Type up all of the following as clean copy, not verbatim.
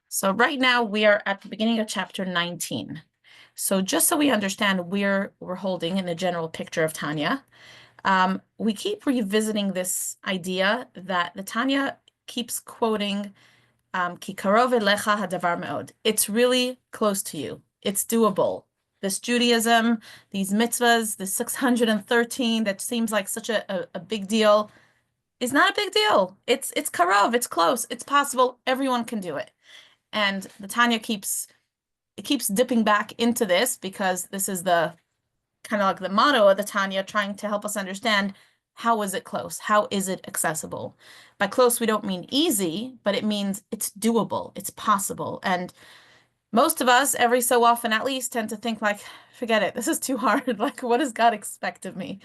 So right now we are at the beginning of chapter 19. So just so we understand where we're holding in a general picture of Tanya, we keep revisiting this idea that the Tanya keeps quoting Ki karov elecha hadavar me'od. It's really close to you. It's doable. This Judaism, these mitzvahs, the 613 that seems like such a big deal is not a big deal. It's karov, it's close, it's possible, everyone can do it. And the Tanya keeps dipping back into this because this is the kind of like the motto of the Tanya, trying to help us understand how is it close? How is it accessible? By close, we don't mean easy, but it means it's doable, it's possible. And most of us, every so often at least, tend to think like, forget it, this is too hard. Like, what does God expect of me?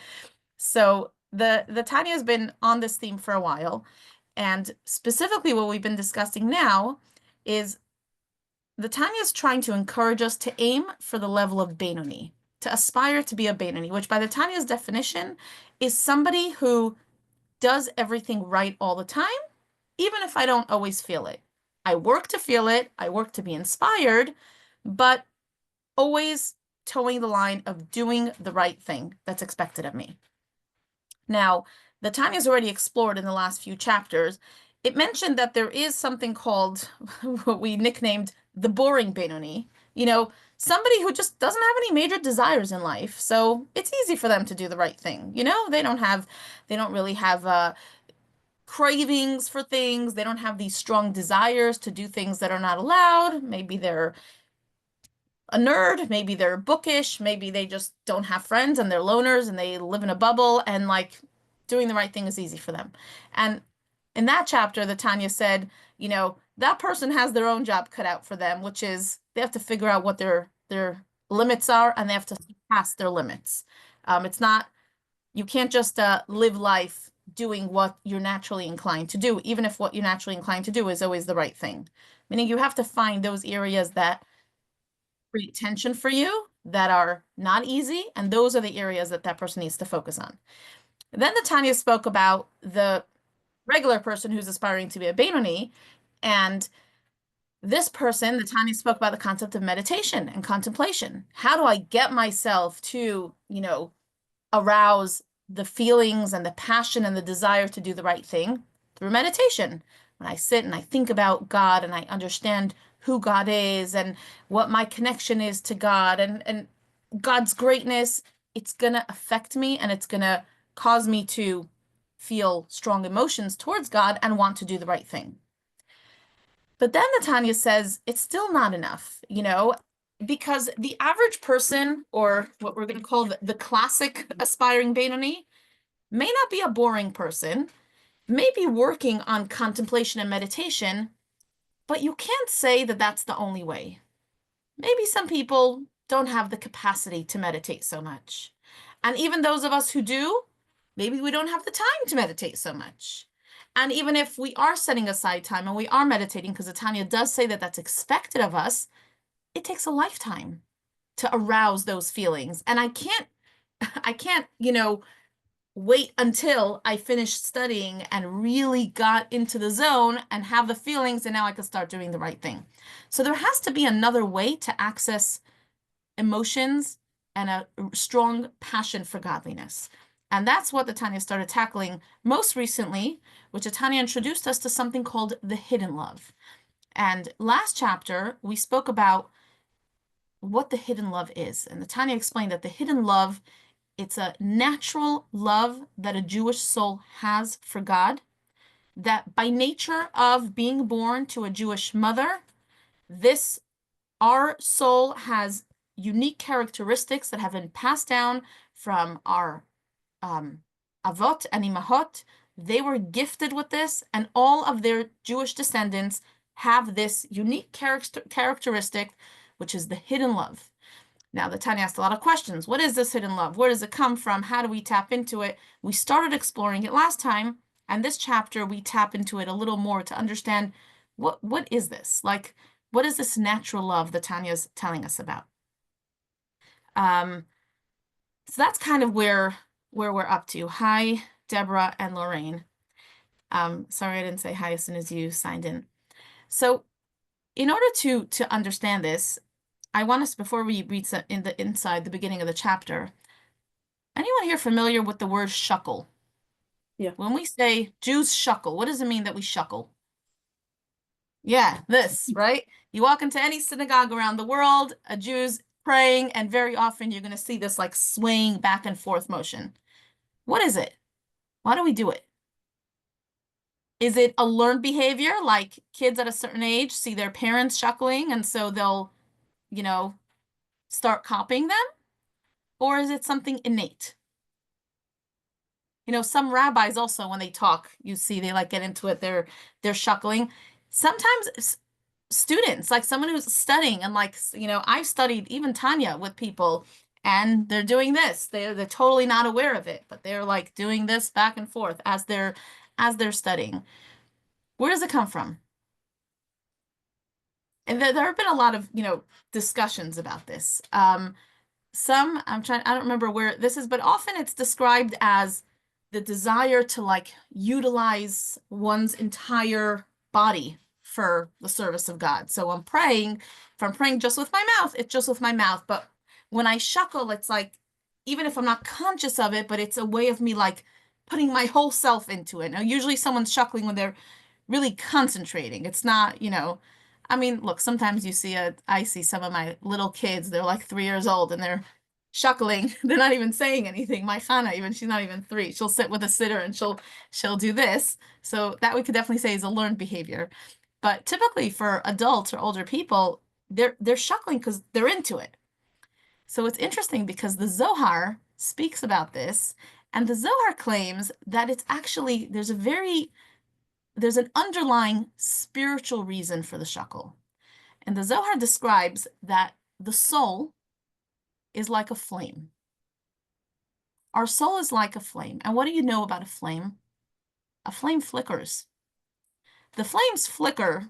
So the Tanya has been on this theme for a while. And specifically what we've been discussing now is the Tanya is trying to encourage us to aim for the level of Benoni, to aspire to be a Benoni, which by the Tanya's definition is somebody who does everything right all the time, even if I don't always feel it. I work to feel it, I work to be inspired, but always towing the line of doing the right thing that's expected of me. Now, the Tanya's already explored in the last few chapters. It mentioned that there is something called what we nicknamed the boring Benoni. Somebody who just doesn't have any major desires in life. So it's easy for them to do the right thing. They don't really have cravings for things. They don't have these strong desires to do things that are not allowed. Maybe they're a nerd, maybe they're bookish, maybe they just don't have friends and they're loners and they live in a bubble, and like doing the right thing is easy for them. And in that chapter, the Tanya said, that person has their own job cut out for them, which is they have to figure out what their limits are, and they have to pass their limits. It's not, you can't just live life doing what you're naturally inclined to do, even if what you're naturally inclined to do is always the right thing. Meaning you have to find those areas that create tension for you, that are not easy, and those are the areas that that person needs to focus on. Then the Tanya spoke about the regular person who's aspiring to be a Benoni, and this person, the Tanya spoke about the concept of meditation and contemplation. How do I get myself to, arouse the feelings and the passion and the desire to do the right thing? Through meditation. When I sit and I think about God and I understand who God is and what my connection is to God and God's greatness, it's going to affect me and it's going to cause me to feel strong emotions towards God and want to do the right thing. But then the Tanya says it's still not enough, because the average person, or what we're going to call the classic aspiring Benoni, may not be a boring person, may be working on contemplation and meditation, but you can't say that that's the only way. Maybe some people don't have the capacity to meditate so much. And even those of us who do, maybe we don't have the time to meditate so much. And even if we are setting aside time and we are meditating, because Tanya does say that that's expected of us, it takes a lifetime to arouse those feelings. And I can't, wait until I finished studying and really got into the zone and have the feelings, and now I can start doing the right thing. So there has to be another way to access emotions and a strong passion for godliness. And that's what the Tanya started tackling most recently, which Tanya introduced us to something called the hidden love. And last chapter, we spoke about what the hidden love is. And the Tanya explained that the hidden love, it's a natural love that a Jewish soul has for God, that by nature of being born to a Jewish mother, our soul has unique characteristics that have been passed down from our avot and imahot. They were gifted with this, and all of their Jewish descendants have this unique characteristic, which is the hidden love. Now, the Tanya asked a lot of questions. What is this hidden love? Where does it come from? How do we tap into it? We started exploring it last time, and this chapter we tap into it a little more to understand what is this? Like, what is this natural love that Tanya's telling us about? So that's kind of where we're up to. Hi, Deborah and Lorraine. Sorry I didn't say hi as soon as you signed in. So in order to understand this, I want us, before we read inside the beginning of the chapter, anyone here familiar with the word shuckle? Yeah. When we say Jews shuckle, what does it mean that we shuckle? Yeah, this, right? You walk into any synagogue around the world, a Jew's praying, and very often you're going to see this like swaying back and forth motion. What is it? Why do we do it? Is it a learned behavior, like kids at a certain age see their parents shuckling, and so they'll, you know, start copying them? Or is it something innate? Some rabbis also, when they talk, you see they like get into it, they're shuckling. Sometimes students, like someone who's studying, and like, I've studied even Tanya with people, and they're doing this. They're totally not aware of it, but they're like doing this back and forth as they're studying. Where does it come from? And there have been a lot of, discussions about this. I don't remember where this is, but often it's described as the desire to like utilize one's entire body for the service of God. So if I'm praying just with my mouth, it's just with my mouth. But when I shuckle, it's like, even if I'm not conscious of it, but it's a way of me like putting my whole self into it. Now, usually someone's shuckling when they're really concentrating. It's not, I mean, look, sometimes I see some of my little kids, they're like 3 years old and they're shuckling. They're not even saying anything. My Hannah, even she's not even 3. She'll sit with a sitter and she'll do this. So that we could definitely say is a learned behavior. But typically for adults or older people, they're shuckling because they're into it. So it's interesting because the Zohar speaks about this, and the Zohar claims that it's actually there's an underlying spiritual reason for the shuckle. And the Zohar describes that the soul is like a flame. Our soul is like a flame. And what do you know about a flame? A flame flickers. The flames flicker,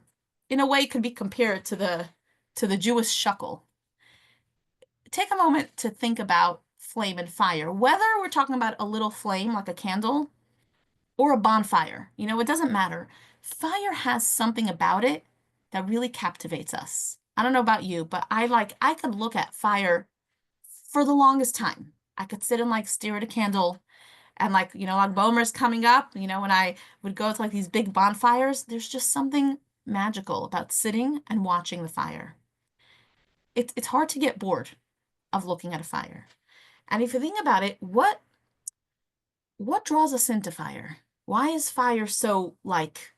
in a way, could be compared to the Jewish shuckle. Take a moment to think about flame and fire, whether we're talking about a little flame like a candle or a bonfire. It doesn't matter. Fire has something about it that really captivates us. I don't know about you, but I could look at fire for the longest time. I could sit and like stare at a candle, and like, like Bomer's coming up, when I would go to like these big bonfires, there's just something magical about sitting and watching the fire. It's hard to get bored of looking at a fire. And if you think about it, what draws us into fire? Why is fire so like,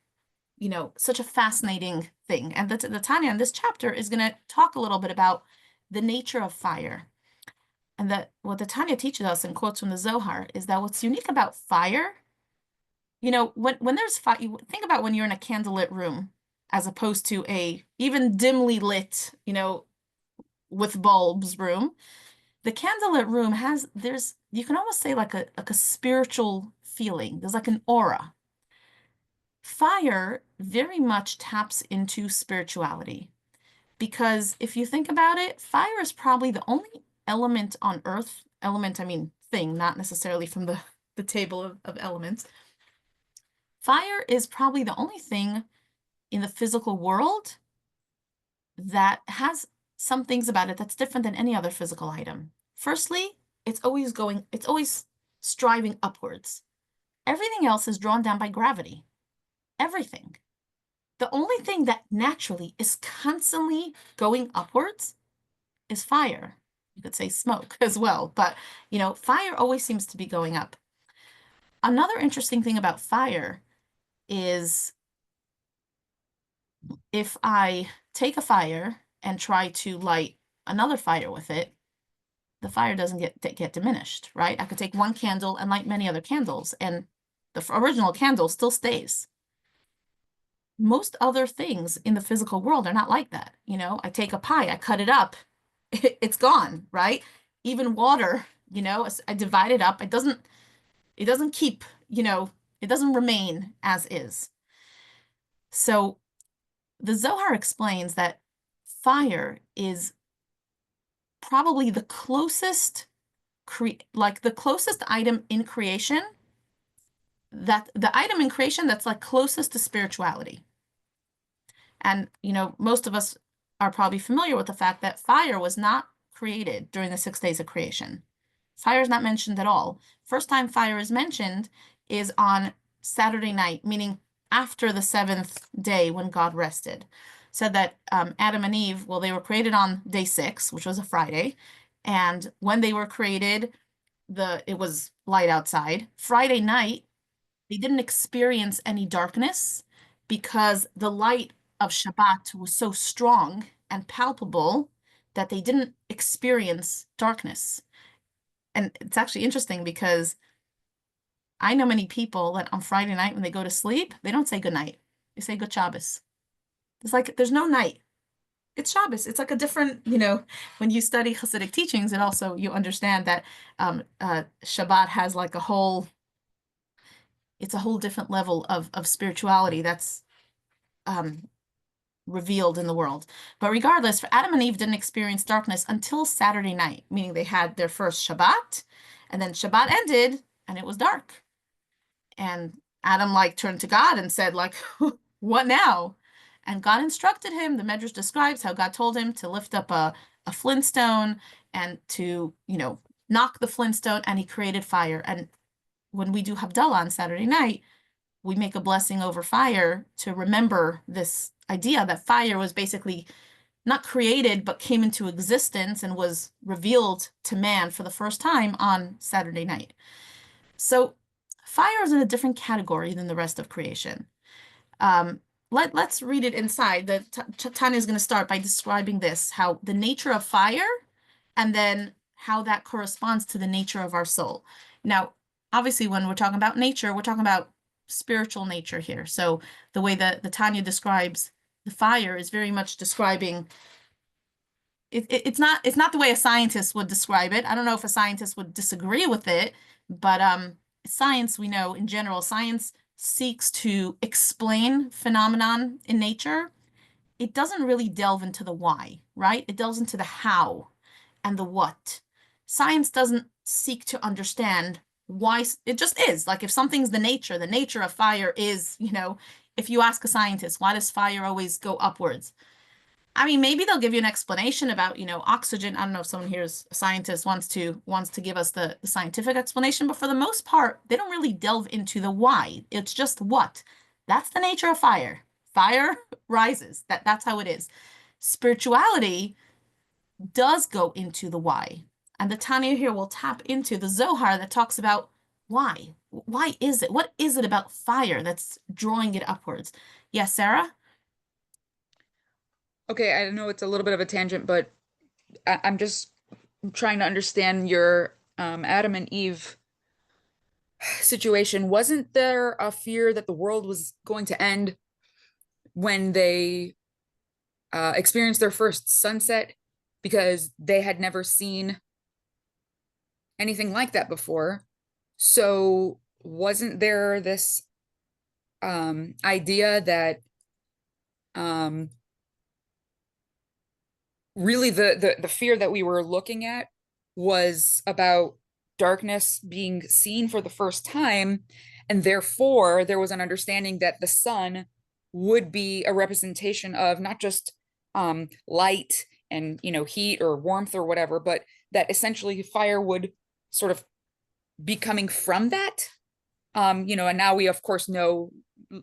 such a fascinating thing? And the Tanya in this chapter is going to talk a little bit about the nature of fire. And that what the Tanya teaches us in quotes from the Zohar is that what's unique about fire, when there's fire, you think about when you're in a candlelit room as opposed to a even dimly lit, with bulbs room. The candlelit room you can almost say like a spiritual feeling. There's like an aura. Fire very much taps into spirituality, because if you think about it, fire is probably the only element on earth, element, I mean thing, not necessarily from the table of elements. Fire is probably the only thing in the physical world that has some things about it that's different than any other physical item. Firstly, it's always striving upwards. Everything else is drawn down by gravity. Everything. The only thing that naturally is constantly going upwards is fire. You could say smoke as well, but fire always seems to be going up. Another interesting thing about fire is if I take a fire and try to light another fire with it, the fire doesn't get diminished, right? I could take one candle and light many other candles, and the original candle still stays. Most other things in the physical world are not like that. I take a pie, I cut it up, it's gone, right? Even water, I divide it up. It doesn't keep, it doesn't remain as is. So the Zohar explains that fire is probably the closest the closest item in creation, that the item in creation that's like closest to spirituality. And, most of us are probably familiar with the fact that fire was not created during the 6 days of creation. Fire is not mentioned at all. First time fire is mentioned is on Saturday night, meaning after the seventh day when God rested. Said that Adam and Eve, well, they were created on day 6, which was a Friday. And when they were created, it was light outside. Friday night, they didn't experience any darkness because the light of Shabbat was so strong and palpable that they didn't experience darkness. And it's actually interesting because I know many people that on Friday night when they go to sleep, they don't say good night. They say good Shabbos. It's like there's no night. It's Shabbos. It's like a different, when you study Hasidic teachings, and also you understand that Shabbat has like it's a whole different level of spirituality that's um, revealed in the world. But regardless, for Adam and Eve didn't experience darkness until Saturday night, meaning they had their first Shabbat, and then Shabbat ended and it was dark. And Adam turned to God and said, what now? And God instructed him. The Medrash describes how God told him to lift up a flintstone and to, knock the flintstone, and he created fire. And when we do Havdalah on Saturday night, we make a blessing over fire to remember this idea that fire was basically not created, but came into existence and was revealed to man for the first time on Saturday night. So fire is in a different category than the rest of creation. Let's read it inside. Tanya is going to start by describing how the nature of fire, and then how that corresponds to the nature of our soul. Now, obviously, when we're talking about nature, we're talking about spiritual nature here. So the way that the Tanya describes the fire is very much describing it's not the way a scientist would describe it. I don't know if a scientist would disagree with it, but science, we know in general, science seeks to explain phenomenon in nature. It doesn't really delve into the why, right? It delves into the how and the what. Science doesn't seek to understand why. It just is. Like if something's the nature of fire is, if you ask a scientist, why does fire always go upwards? I mean, maybe they'll give you an explanation about, oxygen. I don't know if someone here is a scientist wants to give us the scientific explanation, but for the most part, they don't really delve into the why. It's just what. That's the nature of fire. Fire rises. That's how it is. Spirituality does go into the why. And the Tanya here will tap into the Zohar that talks about why. Why is it? What is it about fire that's drawing it upwards? Yes, Sarah? Okay, I know it's a little bit of a tangent, but I'm just trying to understand your Adam and Eve situation. Wasn't there a fear that the world was going to end when they experienced their first sunset because they had never seen anything like that before? So wasn't there this idea that um, really the fear that we were looking at was about darkness being seen for the first time, and therefore there was an understanding that the sun would be a representation of not just light and heat or warmth or whatever, but that essentially fire would sort of be coming from that. And now we of course know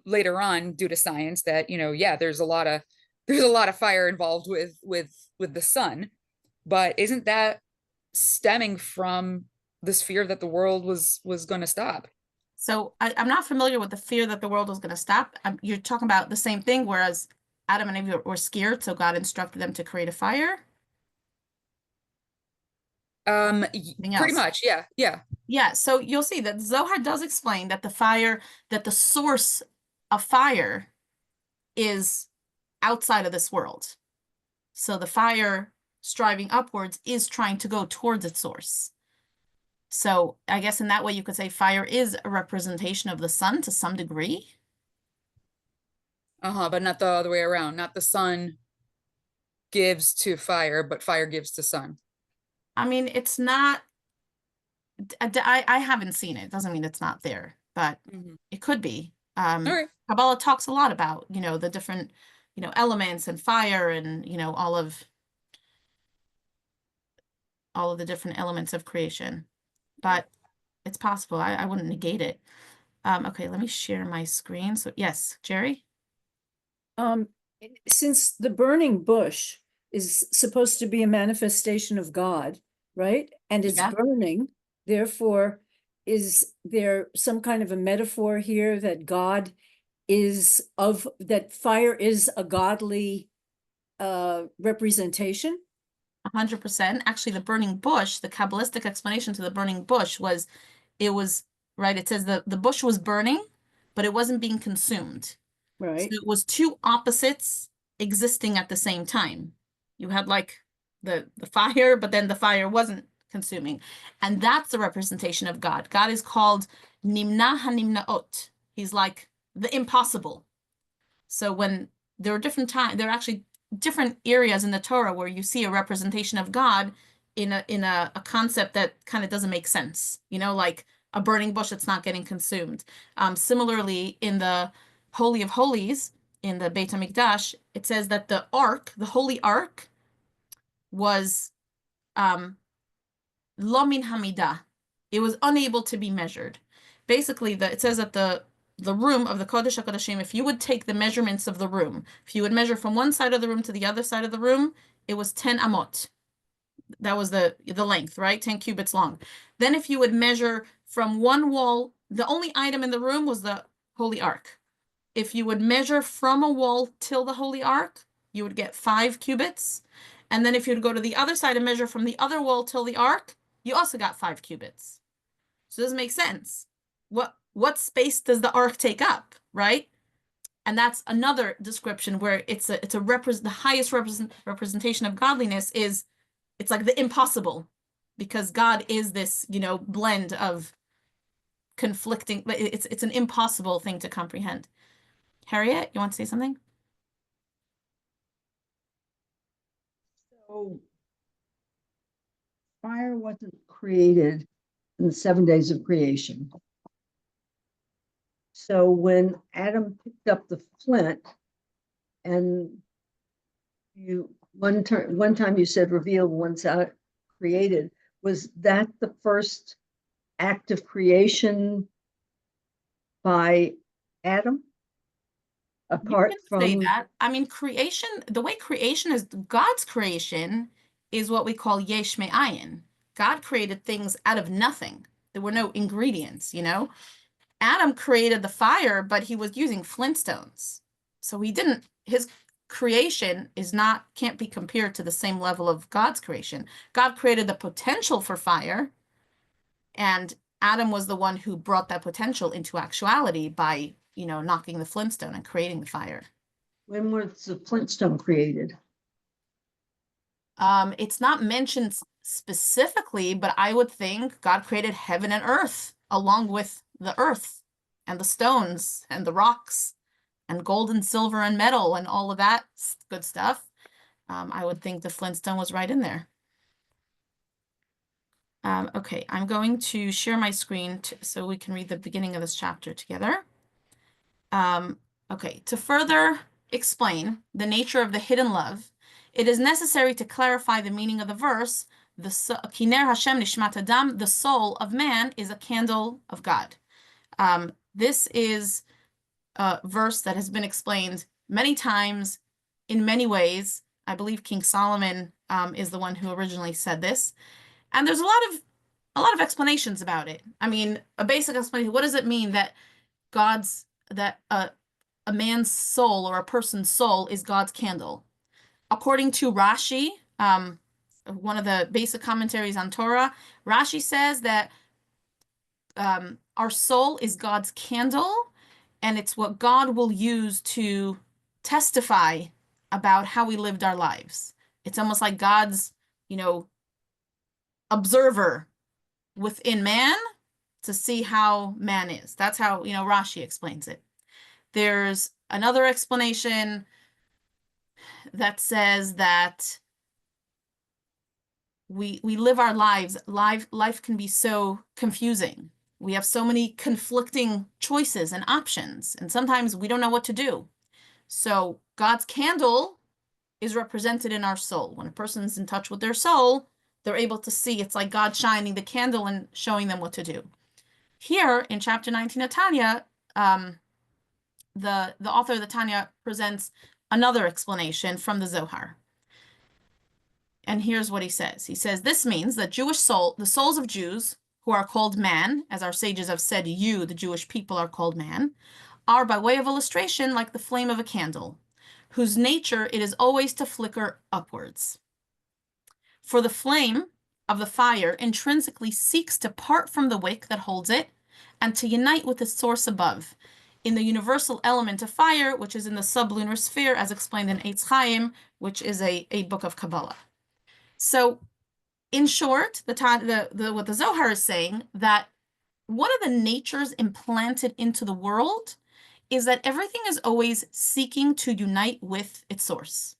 later on due to science that yeah, there's a lot of fire involved with the sun, but isn't that stemming from this fear that the world was going to stop? So I'm not familiar with the fear that the world was going to stop. You're talking about the same thing, whereas Adam and Eve were scared, so God instructed them to create a fire. Something Pretty else. much, yeah, yeah. Yeah, so you'll see that Zohar does explain that that the source of fire is outside of this world. So the fire striving upwards is trying to go towards its source. So I guess in that way you could say fire is a representation of the sun to some degree. Uh-huh, but not the other way around. Not the sun gives to fire, but fire gives to sun. I mean, it's not, I haven't seen it. Doesn't mean it's not there, but Mhm. it could be. All right. Kabbalah talks a lot about, the different elements and fire and, all of the different elements of creation. But it's possible. I wouldn't negate it. Okay, let me share my screen. So yes, Jerry? Um, since the burning bush is supposed to be a manifestation of God, right? And it's Yeah. burning, therefore, is there some kind of a metaphor here that God is that fire is a godly representation? 100%. Actually, the burning bush, the Kabbalistic explanation to the burning bush was it was, right, it says the bush was burning, but it wasn't being consumed. So Right. it was two opposites existing at the same time. You had like the fire, but then the fire wasn't consuming. And that's the representation of God. God is called Nimna HaNimnaot. He's like the impossible. So when there are different times, there are actually different areas in the Torah where you see a representation of God in a concept that kind of doesn't make sense, like a burning bush that's not getting consumed. Similarly, in the Holy of Holies, in the Beit HaMikdash, it says that the ark, the Holy Ark, was um, lo min hamidah. It was unable to be measured. Basically, it says that the room of the Kodesh HaKodeshim, if you would take the measurements of the room, if you would measure from one side of the room to the other side of the room, it was 10 amot. That was the length, right? 10 cubits long. Then if you would measure from one wall, the only item in the room was the Holy Ark. If you would measure from a wall till the Holy Ark, you would get 5 cubits. And then if you would go to the other side and measure from the other wall till the Ark, you also got 5 cubits. So this makes sense. What space does the Ark take up, right? And that's another description where the highest representation of godliness is it's like the impossible, because God is this, blend of conflicting, it's an impossible thing to comprehend. Harriet, you want to say something? So fire wasn't created in the 7 days of creation. So when Adam picked up the flint and one time you said revealed, once out created, was that the first act of creation by Adam? You Apart can say from that. I mean, creation, the way creation is, God's creation is what we call yesh me'ayin. God created things out of nothing. There were no ingredients, Adam created the fire, but he was using flintstones. So his creation can't be compared to the same level of God's creation. God created the potential for fire, and Adam was the one who brought that potential into actuality by, knocking the flintstone and creating the fire. when was the flintstone created? It's not mentioned specifically, but I would think God created heaven and earth along with the earth and the stones and the rocks and gold and silver and metal and all of that good stuff. I would think the Flintstone was right in there. Okay, I'm going to share my screen so we can read the beginning of this chapter together. Okay, to further explain the nature of the hidden love, it is necessary to clarify the meaning of the verse, Kiner Hashem Nishmat Adam, the soul of man is a candle of God. This is a verse that has been explained many times in many ways. I believe King Solomon is the one who originally said this. And there's a lot of explanations about it. I mean, a basic explanation, what does it mean that a man's soul or a person's soul is God's candle? According to Rashi, one of the basic commentaries on Torah, Rashi says that our soul is God's candle, and it's what God will use to testify about how we lived our lives. It's almost like God's, observer within man to see how man is. That's how, Rashi explains it. There's another explanation that says that we live our lives. Life can be so confusing. We have so many conflicting choices and options, and sometimes we don't know what to do. So God's candle is represented in our soul. When a person's in touch with their soul, they're able to see. It's like God shining the candle and showing them what to do. Here in chapter 19 of Tanya, the author of the Tanya presents another explanation from the Zohar. And here's what he says. He says, this means that the souls of Jews, who are called man, as our sages have said, you, the Jewish people, are called man, are by way of illustration like the flame of a candle, whose nature it is always to flicker upwards. For the flame of the fire intrinsically seeks to part from the wick that holds it and to unite with the source above, in the universal element of fire, which is in the sublunar sphere, as explained in Eitz Chaim, which is a book of Kabbalah. So, in short, what the Zohar is saying, that one of the natures implanted into the world is that everything is always seeking to unite with its source.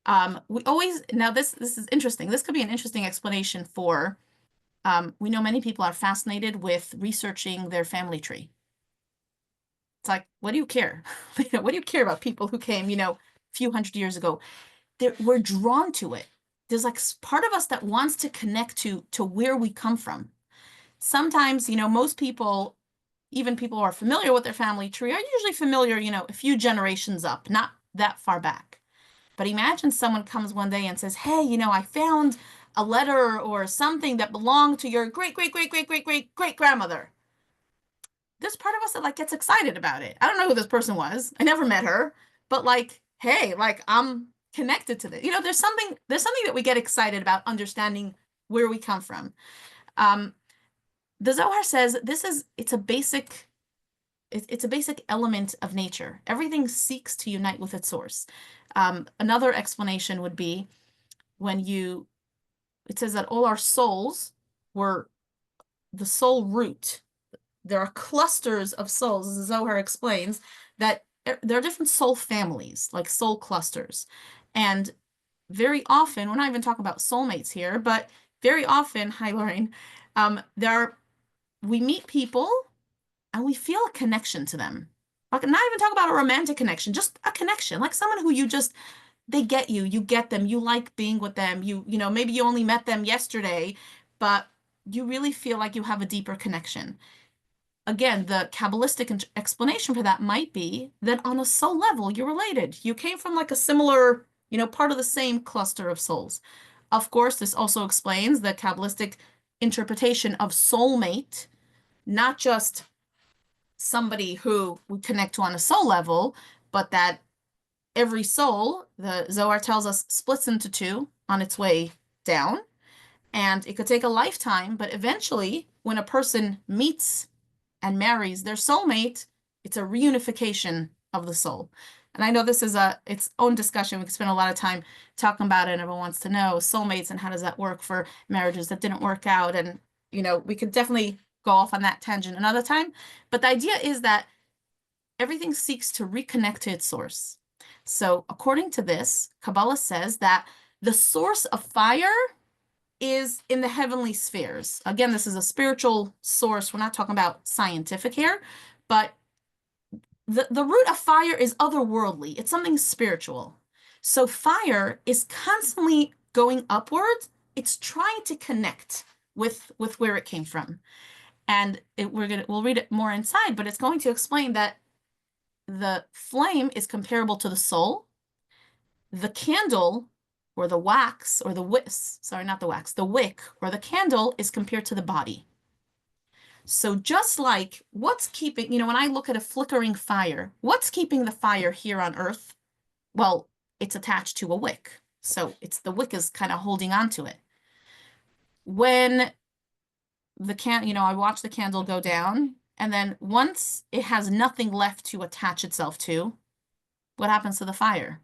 Now this is interesting. This could be an interesting explanation for, we know many people are fascinated with researching their family tree. It's like, what do you care? What do you care about people who came, a few hundred years ago? We're drawn to it. There's like part of us that wants to connect to where we come from. Sometimes, most people, even people who are familiar with their family tree, are usually familiar, a few generations up, not that far back. But imagine someone comes one day and says, hey, I found a letter or something that belonged to your great, great, great, great, great, great, great grandmother. There's part of us that like gets excited about it. I don't know who this person was. I never met her, but like, hey, like I'm connected to this. There's something that we get excited about, understanding where we come from. The Zohar says it's a basic element of nature. Everything seeks to unite with its source. Another explanation would be it says that all our souls were the soul root. There are clusters of souls, as the Zohar explains, that there are different soul families, like soul clusters. And very often, we're not even talking about soulmates here, but very often, hi, Lauren, we meet people and we feel a connection to them. Like, not even talk about a romantic connection, just a connection, like someone who they get you get them, you like being with them, maybe you only met them yesterday, but you really feel like you have a deeper connection. Again, the Kabbalistic explanation for that might be that on a soul level, you're related. You came from like a similar, part of the same cluster of souls. Of course, this also explains the Kabbalistic interpretation of soulmate, not just somebody who we connect to on a soul level, but that every soul, the Zohar tells us, splits into two on its way down. And it could take a lifetime, but eventually, when a person meets and marries their soulmate, it's a reunification of the soul. And I know this is its own discussion. We could spend a lot of time talking about it, and everyone wants to know soulmates and how does that work for marriages that didn't work out. And, we could definitely go off on that tangent another time. But the idea is that everything seeks to reconnect to its source. So according to this, Kabbalah says that the source of fire is in the heavenly spheres. Again, this is a spiritual source. We're not talking about scientific here, but the root of fire is otherworldly. It's something spiritual. So fire is constantly going upwards. It's trying to connect with where it came from. And we'll read it more inside, but it's going to explain that the flame is comparable to the soul. The candle or the wax or the the wick or the candle is compared to the body. So just like what's keeping, when I look at a flickering fire, what's keeping the fire here on earth? Well, it's attached to a wick. So the wick is kind of holding on to it. When I watch the candle go down, and then once it has nothing left to attach itself to, what happens to the fire?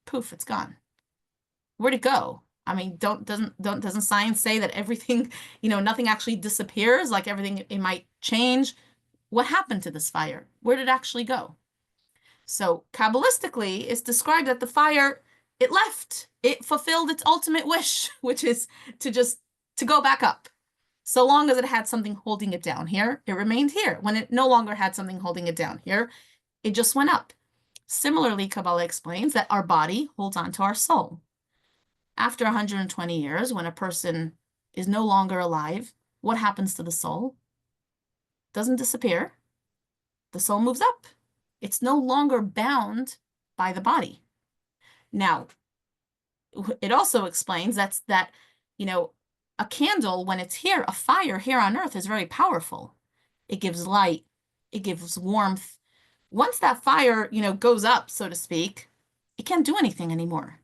Poof, it's gone. Where'd it go? I mean, doesn't science say that everything, nothing actually disappears, like everything, it might change? What happened to this fire? Where did it actually go? So Kabbalistically, it's described that the fire, it left. It fulfilled its ultimate wish, which is to go back up. So long as it had something holding it down here, it remained here. When it no longer had something holding it down here, it just went up. Similarly, Kabbalah explains that our body holds on to our soul. After 120 years, when a person is no longer alive, what happens to the soul? Doesn't disappear. The soul moves up. It's no longer bound by the body. Now, it also explains that, a candle, when it's here, a fire here on earth is very powerful. It gives light. It gives warmth. Once that fire, goes up, so to speak, it can't do anything anymore.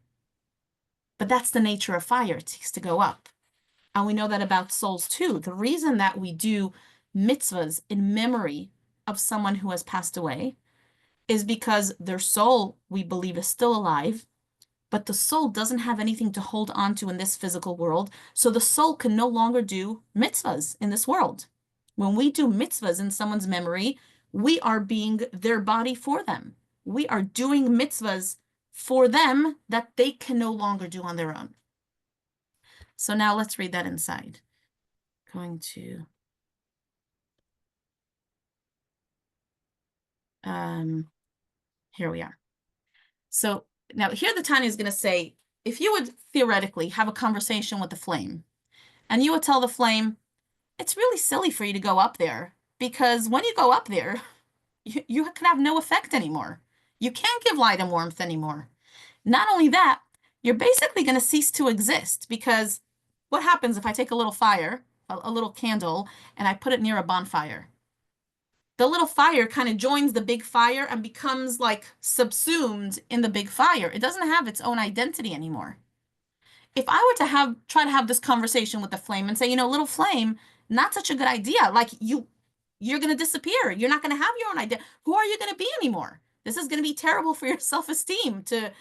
But that's the nature of fire. It seeks to go up. And we know that about souls too. The reason that we do mitzvahs in memory of someone who has passed away is because their soul, we believe, is still alive, but the soul doesn't have anything to hold on to in this physical world. So the soul can no longer do mitzvahs in this world. When we do mitzvahs in someone's memory, we are being their body for them. We are doing mitzvahs for them that they can no longer do on their own. So now let's read that inside. Going to here we are. So now here the Tanya is going to say, if you would theoretically have a conversation with the flame, and you would tell the flame, it's really silly for you to go up there, because when you go up there, you can have no effect anymore. You can't give light and warmth anymore. Not only that, you're basically going to cease to exist, because what happens if I take a little fire, a little candle, and I put it near a bonfire? The little fire kind of joins the big fire and becomes like subsumed in the big fire. It doesn't have its own identity anymore. If I were to try to have this conversation with the flame and say, little flame, not such a good idea. Like you're going to disappear. You're not going to have your own idea. Who are you going to be anymore? This is going to be terrible for your self-esteem to,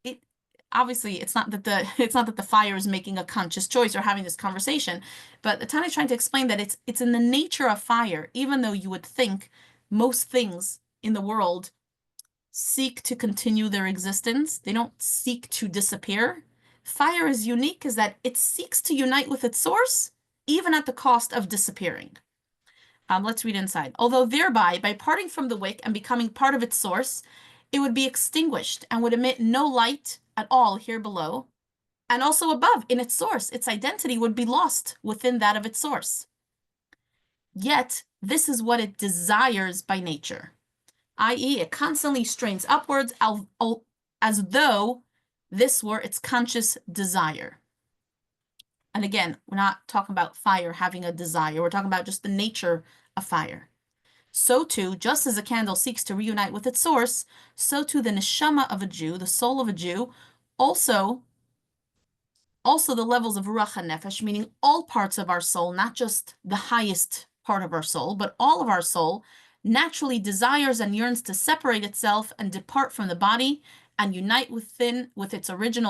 it obviously it's not that the fire is making a conscious choice or having this conversation, but the Tanya is trying to explain that it's in the nature of fire, even though you would think most things in the world seek to continue their existence. They don't seek to disappear. Fire is unique is that it seeks to unite with its source, even at the cost of disappearing. Let's read inside. Although thereby, by parting from the wick and becoming part of its source, it would be extinguished and would emit no light at all here below. And also above, in its source, its identity would be lost within that of its source. Yet, this is what it desires by nature, i.e., it constantly strains upwards as though this were its conscious desire. And again, we're not talking about fire having a desire. We're talking about just the nature of fire. So too, just as a candle seeks to reunite with its source, so too the neshama of a Jew, the soul of a Jew, also the levels of ruach hanefesh, meaning all parts of our soul, not just the highest part of our soul, but all of our soul, naturally desires and yearns to separate itself and depart from the body and unite with its origin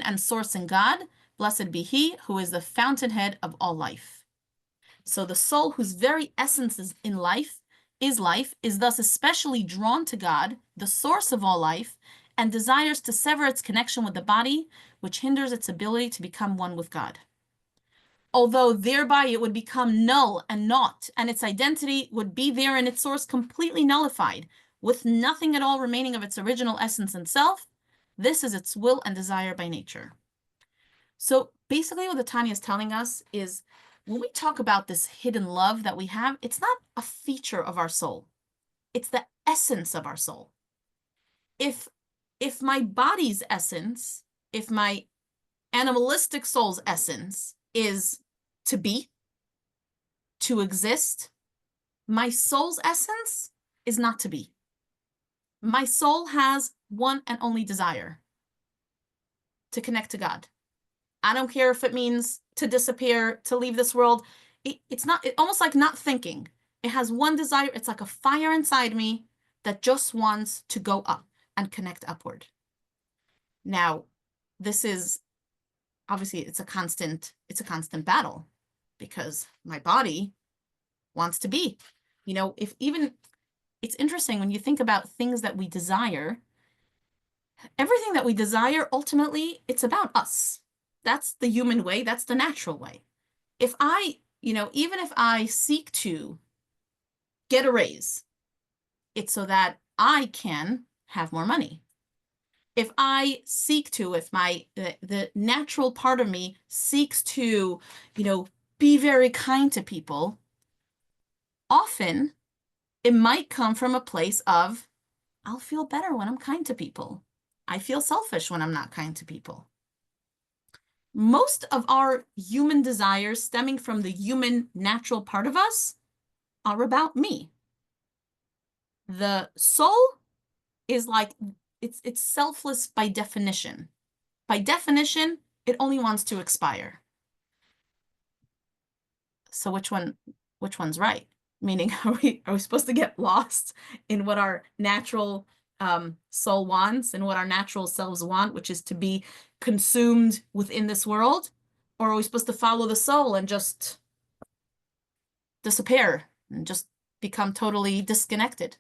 and source in God. Blessed be He who is the fountainhead of all life. So the soul whose very essence is life, is thus especially drawn to God, the source of all life, and desires to sever its connection with the body, which hinders its ability to become one with God. Although thereby it would become null and naught, and its identity would be there in its source completely nullified, with nothing at all remaining of its original essence and self, this is its will and desire by nature. So basically what the Tanya is telling us is, when we talk about this hidden love that we have, it's not a feature of our soul. It's the essence of our soul. If my body's essence, if my animalistic soul's essence is to be, to exist, my soul's essence is not to be. My soul has one and only desire: to connect to God. I don't care if it means to disappear, to leave this world. It's almost like not thinking. It has one desire. It's like a fire inside me that just wants to go up and connect upward. Now, this is obviously it's a constant battle, because my body wants to be. It's interesting when you think about things that we desire. Everything that we desire, ultimately, it's about us. That's the human way. That's the natural way. If even if I seek to get a raise, it's so that I can have more money. If I seek to, if the natural part of me seeks to, be very kind to people, often it might come from a place of, I'll feel better when I'm kind to people. I feel selfish when I'm not kind to people. Most of our human desires stemming from the human natural part of us are about me. The soul is like, it's selfless by definition. By definition, it only wants to expire. So which one's right? Meaning, are we supposed to get lost in what our natural soul wants and what our natural selves want, which is to be consumed within this world? Or are we supposed to follow the soul and just disappear and just become totally disconnected?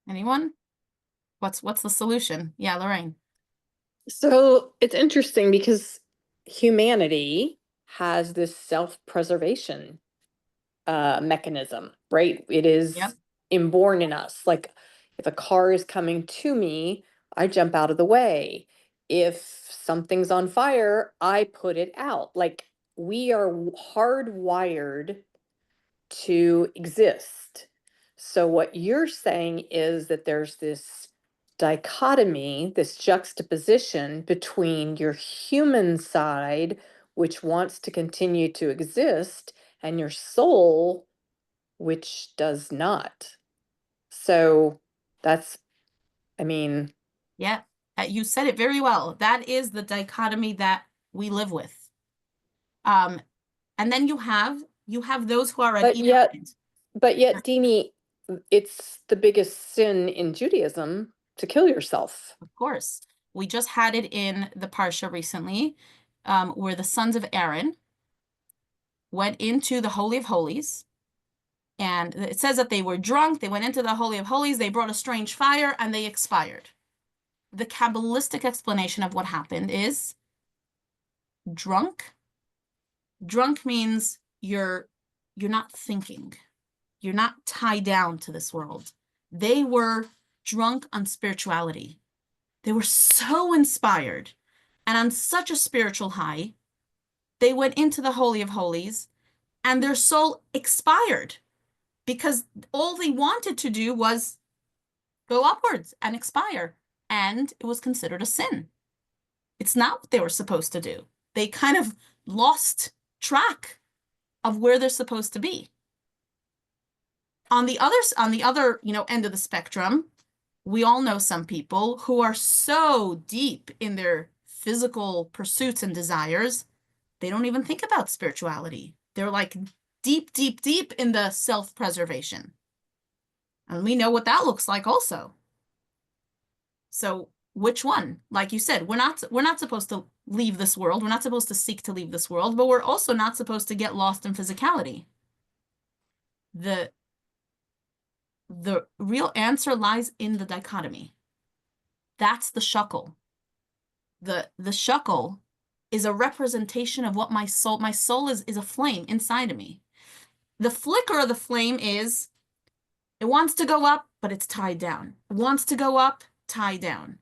Anyone? What's the solution? Yeah, Lorraine. So it's interesting because humanity has this self-preservation mechanism, right? It is Yep. inborn in us. Like if a car is coming to me, I jump out of the way. If something's on fire, I put it out. Like we are hardwired to exist. So what you're saying is that there's this dichotomy, this juxtaposition between your human side, which wants to continue to exist, and your soul, which does not. So that's, I mean, Yeah, you said it very well. That is the dichotomy that we live with. And then you have those who are at but either yet, end. but yet, Deanie, it's the biggest sin in Judaism to kill yourself. Of course. We just had it in the Parsha recently, where the sons of Aaron went into the Holy of Holies. And it says that they were drunk. They went into the Holy of Holies. They brought a strange fire and they expired. The Kabbalistic explanation of what happened is drunk. Drunk means you're not thinking. You're not tied down to this world. They were drunk on spirituality. They were so inspired and on such a spiritual high. They went into the Holy of Holies and their soul expired because all they wanted to do was go upwards and expire. And it was considered a sin. It's not what they were supposed to do. They kind of lost track of where they're supposed to be. On the other, end of the spectrum, we all know some people who are so deep in their physical pursuits and desires, they don't even think about spirituality. They're like deep, deep, deep in the self-preservation. And we know what that looks like also. So which one? Like you said, we're not supposed to leave this world. We're not supposed to seek to leave this world, but we're also not supposed to get lost in physicality. The real answer lies in the dichotomy. That's the shuckle. The shuckle is a representation of what my soul is a flame inside of me. The flicker of the flame is, it wants to go up, but it's tied down. It wants to go up, tied down.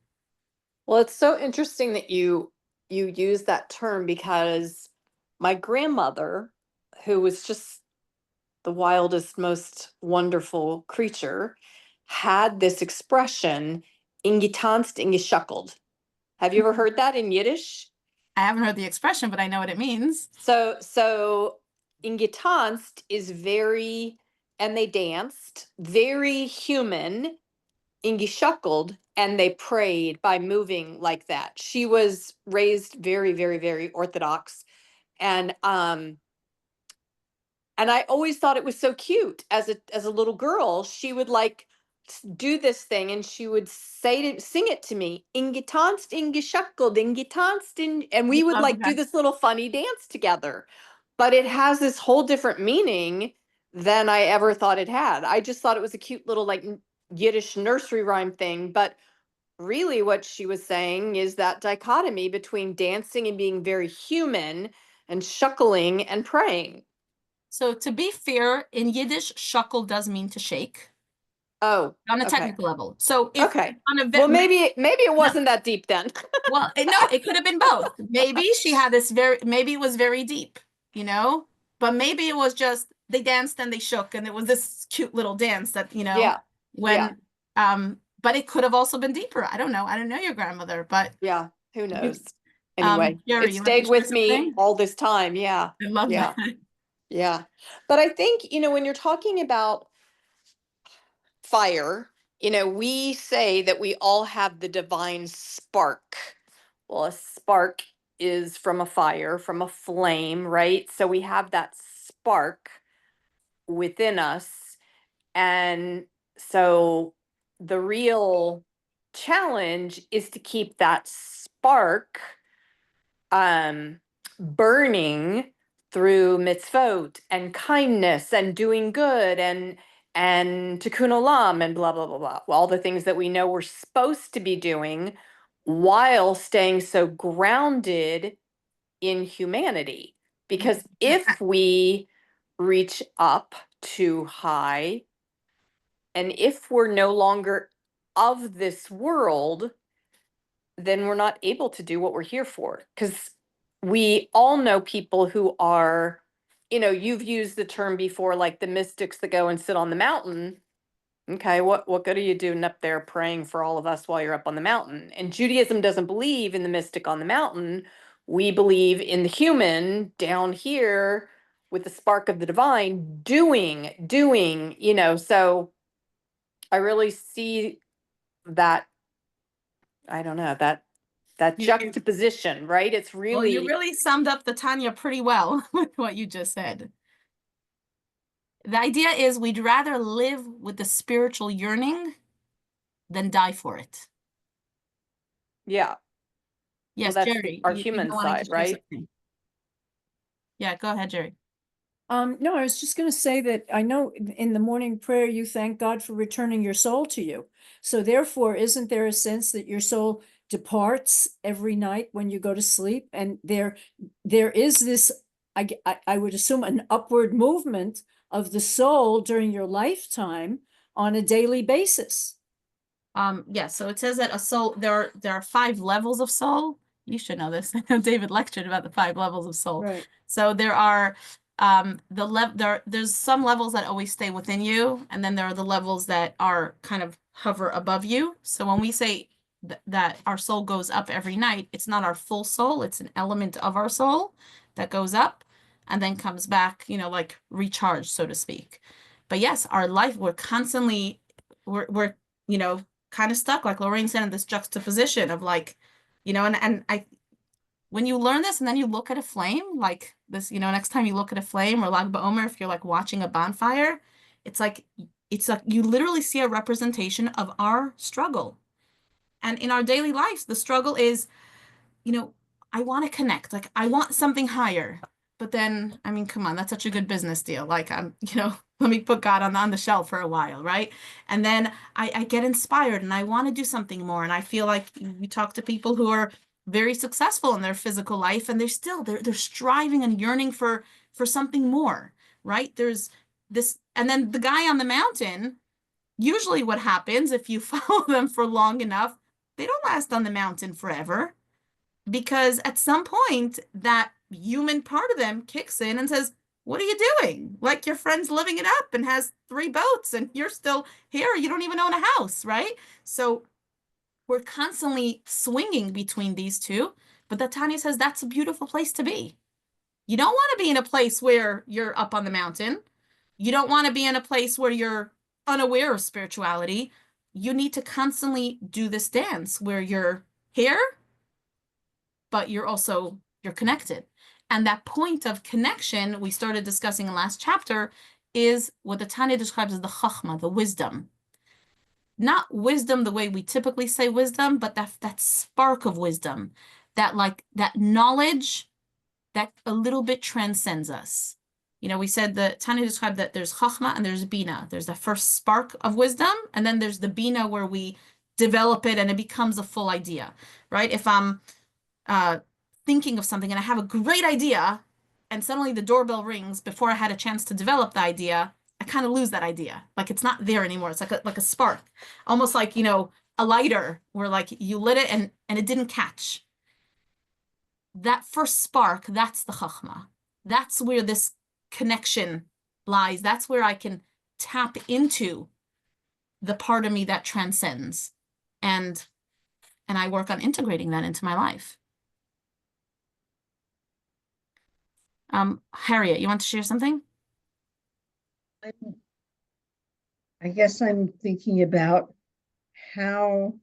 Well, it's so interesting that you use that term because my grandmother, who was just the wildest, most wonderful creature, had this expression, ingetanst, ingeschuckeld. Have you ever heard that in Yiddish? I haven't heard the expression, but I know what it means. So ingetanst is very, and they danced, very human, ingeschuckeld, and they prayed by moving like that. She was raised very, very, very Orthodox. And I always thought it was so cute as a little girl. She would like do this thing and she would sing it to me, ingetanst, ingeschuckeld, ingetanst, and we would like do this little funny dance together. But it has this whole different meaning than I ever thought it had. I just thought it was a cute little like Yiddish nursery rhyme thing, but really what she was saying is that dichotomy between dancing and being very human and shuckling and praying. So to be fair, in Yiddish, shuckle does mean to shake Oh, on a okay. technical level. So if Okay. on a Well, maybe it wasn't that deep then. well, no, it could have been both. Maybe she had this maybe it was very deep, you know, but maybe it was just they danced and they shook and it was this cute little dance that, you know, Yeah. when, but it could have also been deeper. I don't know. I don't know your grandmother, but Yeah. Who you, knows? Anyway, Jerry, it you want to stayed with share me something? all this time. Yeah. I love Yeah. that. Yeah. But I think, when you're talking about fire, we say that we all have the divine spark. Well, a spark is from a fire, from a flame, right? So we have that spark within us. And so the real challenge is to keep that spark burning through mitzvot and kindness and doing good and tikkun olam and blah blah blah blah. All the things that we know we're supposed to be doing while staying so grounded in humanity. Because if we reach up too high, and if we're no longer of this world, then we're not able to do what we're here for. Because we all know people who are, you've used the term before, like the mystics that go and sit on the mountain. Okay, what good are you doing up there praying for all of us while you're up on the mountain? And Judaism doesn't believe in the mystic on the mountain. We believe in the human down here with the spark of the divine doing, so I really see that, I don't know, that You- juxtaposition, right? It's Well, you really, really summed up the Tanya pretty well with what you just said. The idea is we'd rather live with the spiritual yearning than die for it. yeah. Yes, That's Jerry, our you human wanted to side, share right? something. Yeah, go ahead, Jerry. No, I was just going to say that I know in the morning prayer, you thank God for returning your soul to you. So therefore, isn't there a sense that your soul departs every night when you go to sleep? And there is this, I would assume, an upward movement of the soul during your lifetime on a daily basis. Yeah, so it says that a soul, there are 5 levels of soul. You should know this. I know David lectured about the 5 levels of soul. Right. So there are there's some levels that always stay within you, and then there are the levels that are kind of hover above you. So when we say that our soul goes up every night, it's not our full soul, it's an element of our soul that goes up and then comes back, like recharged, so to speak. But yes, our life, we're constantly we're kind of stuck, like Lorraine said, in this juxtaposition of like, and I, when you learn this and then you look at a flame like this, next time you look at a flame or Lag BaOmer, if you're like watching a bonfire, it's like you literally see a representation of our struggle. And in our daily lives, the struggle is, I want to connect, like I want something higher. But then, I mean, come on, that's such a good business deal. Like let me put God on the shelf for a while, right? And then I get inspired and I want to do something more. And I feel like we talk to people who are very successful in their physical life and they're striving and yearning for something more, right? There's this, and then the guy on the mountain, usually what happens if you follow them for long enough, they don't last on the mountain forever. Because at some point, that human part of them kicks in and says, what are you doing? Like your friend's living it up and has 3 boats and you're still here. You don't even own a house, right? So we're constantly swinging between these two. But that Tanya says that's a beautiful place to be. You don't want to be in a place where you're up on the mountain. You don't want to be in a place where you're unaware of spirituality. You need to constantly do this dance where you're here, but you're connected. And that point of connection we started discussing in last chapter is what the Tanya describes as the chachma, the wisdom. Not wisdom the way we typically say wisdom, but that spark of wisdom, that knowledge that a little bit transcends us. We said that Tanya described that there's chachma and there's bina. There's the first spark of wisdom, and then there's the bina where we develop it and it becomes a full idea, right? If I'm thinking of something and I have a great idea and suddenly the doorbell rings before I had a chance to develop the idea, I kind of lose that idea. Like it's not there anymore. It's like a spark, almost like, a lighter where like you lit it and it didn't catch. That first spark, that's the chachma. That's where this connection lies. That's where I can tap into the part of me that transcends. And I work on integrating that into my life. Harriet, you want to share something? I guess I'm thinking about how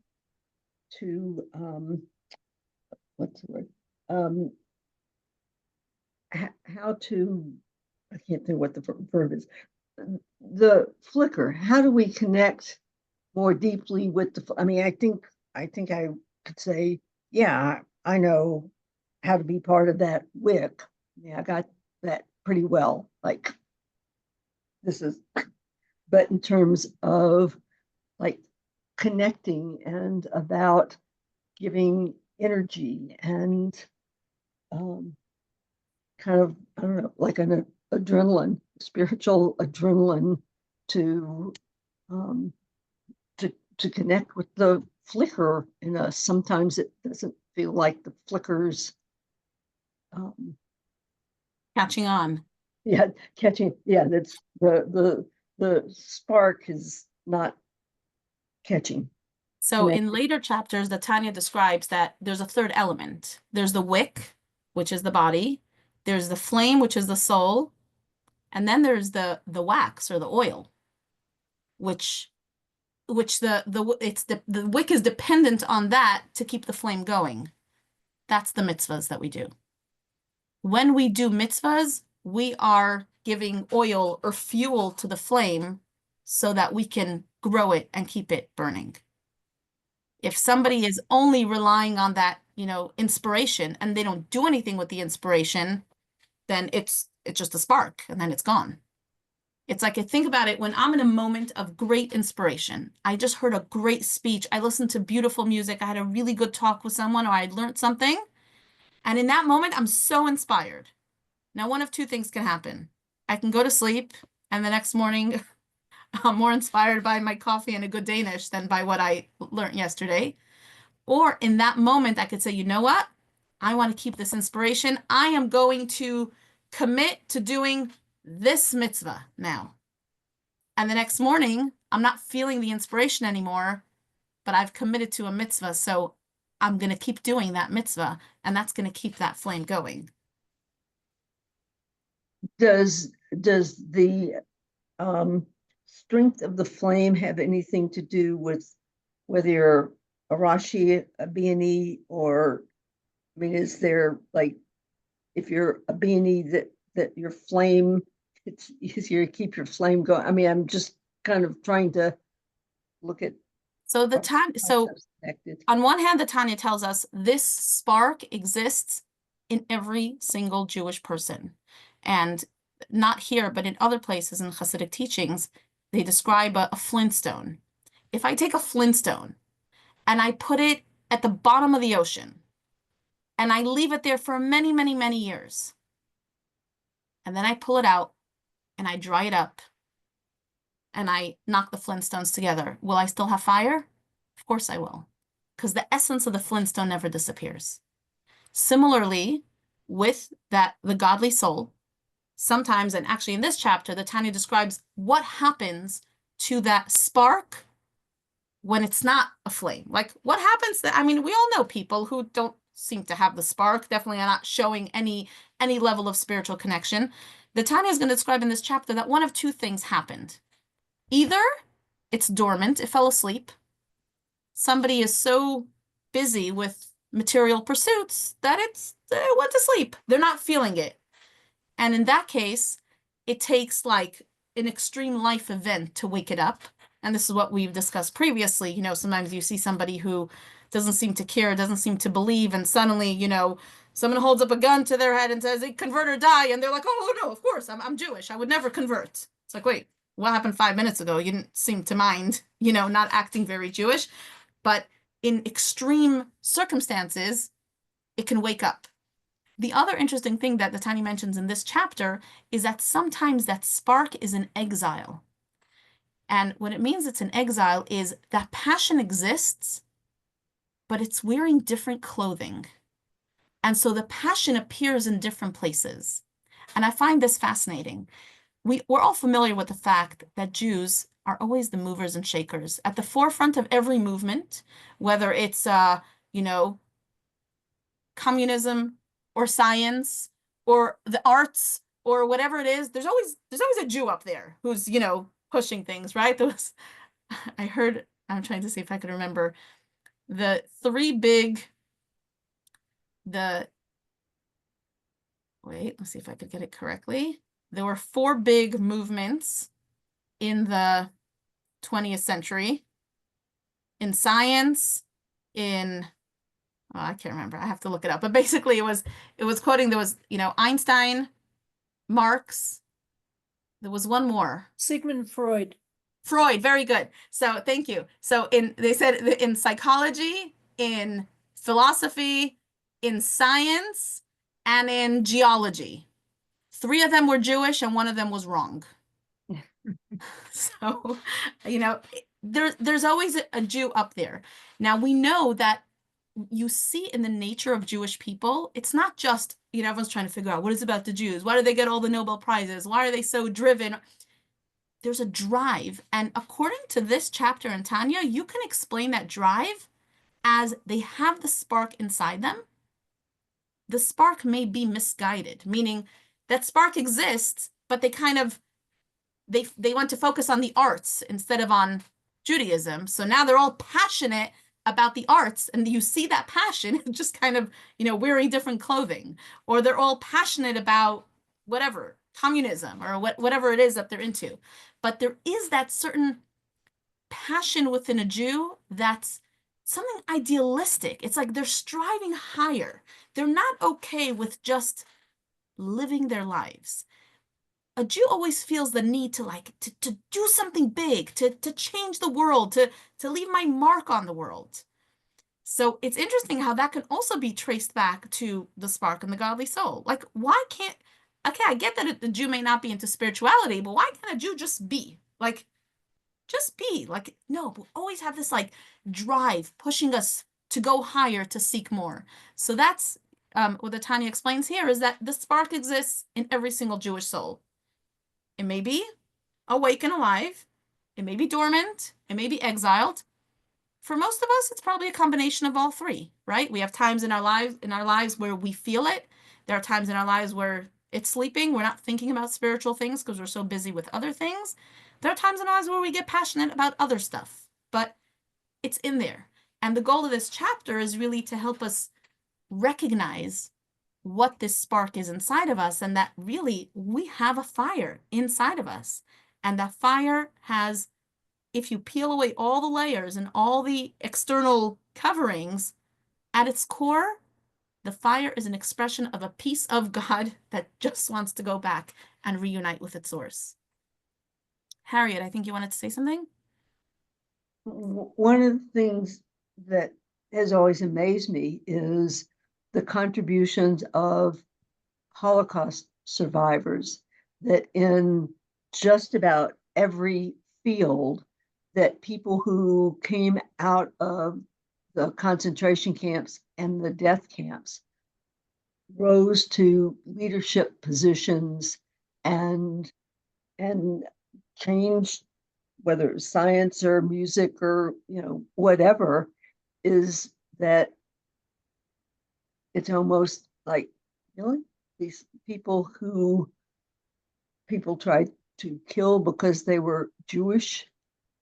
to, what's the word? How to, I can't think what the verb is. The flicker, how do we connect more deeply with I mean, I think I could say, yeah, I know how to be part of that wick. Yeah, I got that pretty well. Like this is, but in terms of like connecting and about giving energy and kind of, I don't know, like an adrenaline, spiritual adrenaline to um, to connect with the flicker in us. Sometimes it doesn't feel like the flickers Catching on. yeah, catching, yeah, that's the spark is not catching. So in later chapters, the Tanya describes that there's a third element. There's the wick, which is the body. There's the flame, which is the soul. And then there's the wax or the oil, which the wick is dependent on that to keep the flame going. That's the mitzvahs that we do. When we do mitzvahs, we are giving oil or fuel to the flame so that we can grow it and keep it burning. If somebody is only relying on that, inspiration and they don't do anything with the inspiration, then it's just a spark and then it's gone. It's like, I think about it when I'm in a moment of great inspiration. I just heard a great speech. I listened to beautiful music. I had a really good talk with someone, or I learned something. And in that moment, I'm so inspired. Now, one of two things can happen. I can go to sleep, and the next morning, I'm more inspired by my coffee and a good Danish than by what I learned yesterday. Or in that moment, I could say, you know what? I want to keep this inspiration. I am going to commit to doing this mitzvah now. And the next morning, I'm not feeling the inspiration anymore, but I've committed to a mitzvah. So I'm going to keep doing that mitzvah, and that's going to keep that flame going. Does the strength of the flame have anything to do with whether you're a Rashi, a B'nai, or, I mean, is there like, if you're a B'nai that your flame, it's easier to keep your flame going? I mean, I'm just kind of trying to look at. So on one hand, the Tanya tells us this spark exists in every single Jewish person. And not here, but in other places in Hasidic teachings, they describe a flintstone. If I take a flintstone and I put it at the bottom of the ocean and I leave it there for many, many, many years, and then I pull it out and I dry it up and I knock the flintstones together, will I still have fire? Of course I will, because the essence of the flintstone never disappears. Similarly, with the godly soul, sometimes, and actually in this chapter, the Tanya describes what happens to that spark when it's not a flame. Like what happens I mean, we all know people who don't seem to have the spark, definitely are not showing any level of spiritual connection. The Tanya is going to describe in this chapter that one of two things happened. Either it's dormant, it fell asleep. Somebody is so busy with material pursuits that it went to sleep. They're not feeling it. And in that case, it takes like an extreme life event to wake it up. And this is what we've discussed previously. Sometimes you see somebody who doesn't seem to care, doesn't seem to believe, and suddenly, someone holds up a gun to their head and says, convert or die. And they're like, oh, no, of course, I'm Jewish. I would never convert. It's like, wait, what happened 5 minutes ago? You didn't seem to mind, not acting very Jewish. but in extreme circumstances, it can wake up. The other interesting thing that the Tanya mentions in this chapter is that sometimes that spark is in exile. And what it means it's in exile is that passion exists, but it's wearing different clothing. And so the passion appears in different places. And I find this fascinating. We're all familiar with the fact that Jews are always the movers and shakers at the forefront of every movement, whether it's, you know, communism or science or the arts or whatever it is. There's always a Jew up there who's, you know, pushing things, right? I heard, I'm trying to see if I can remember the wait, let's see if I could get it correctly. There were 4 big movements in the 20th century in science, I can't remember. I have to look it up. But basically it was quoting, there was, you know, Einstein, Marx. There was one more. Sigmund Freud. Freud, very good. So thank you. So they said in psychology, in philosophy, in science, and in geology. 3 of them were Jewish and 1 of them was wrong. So, you know, there's always a Jew up there. Now we know that you see in the nature of Jewish people, it's not just, you know, everyone's trying to figure out what is about the Jews? Why do they get all the Nobel Prizes? Why are they so driven? There's a drive. And according to this chapter in Tanya, you can explain that drive as they have the spark inside them. The spark may be misguided, meaning that spark exists, but they kind of, they want to focus on the arts instead of on Judaism. So now they're all passionate about the arts, and you see that passion just kind of, you know, wearing different clothing, or they're all passionate about whatever, communism or whatever it is that they're into. But there is that certain passion within a Jew that's something idealistic. It's like they're striving higher. They're not okay with just living their lives. A Jew always feels the need to to do something big, to change the world, to leave my mark on the world. So it's interesting how that can also be traced back to the spark in the godly soul. Like, why can't, okay, I get that the Jew may not be into spirituality, but why can't a Jew just be? Like, just be. Like, no, we always have this like drive pushing us to go higher, to seek more. So that's what the Tanya explains here, is that the spark exists in every single Jewish soul. It may be awake and alive. It may be dormant. It may be exiled. For most of us, it's probably a combination of all 3, right? We have times in our lives where we feel it. There are times in our lives where it's sleeping. We're not thinking about spiritual things because we're so busy with other things. There are times in our lives where we get passionate about other stuff, but it's in there. And the goal of this chapter is really to help us recognize what this spark is inside of us, and that really we have a fire inside of us. And that fire has, if you peel away all the layers and all the external coverings, at its core, the fire is an expression of a piece of God that just wants to go back and reunite with its source. Harriet, I think you wanted to say something? One of the things that has always amazed me is the contributions of Holocaust survivors, that in just about every field, that people who came out of the concentration camps and the death camps rose to leadership positions and changed, whether it's science or music or, you know, whatever, is that it's almost like, really, these people who people tried to kill because they were Jewish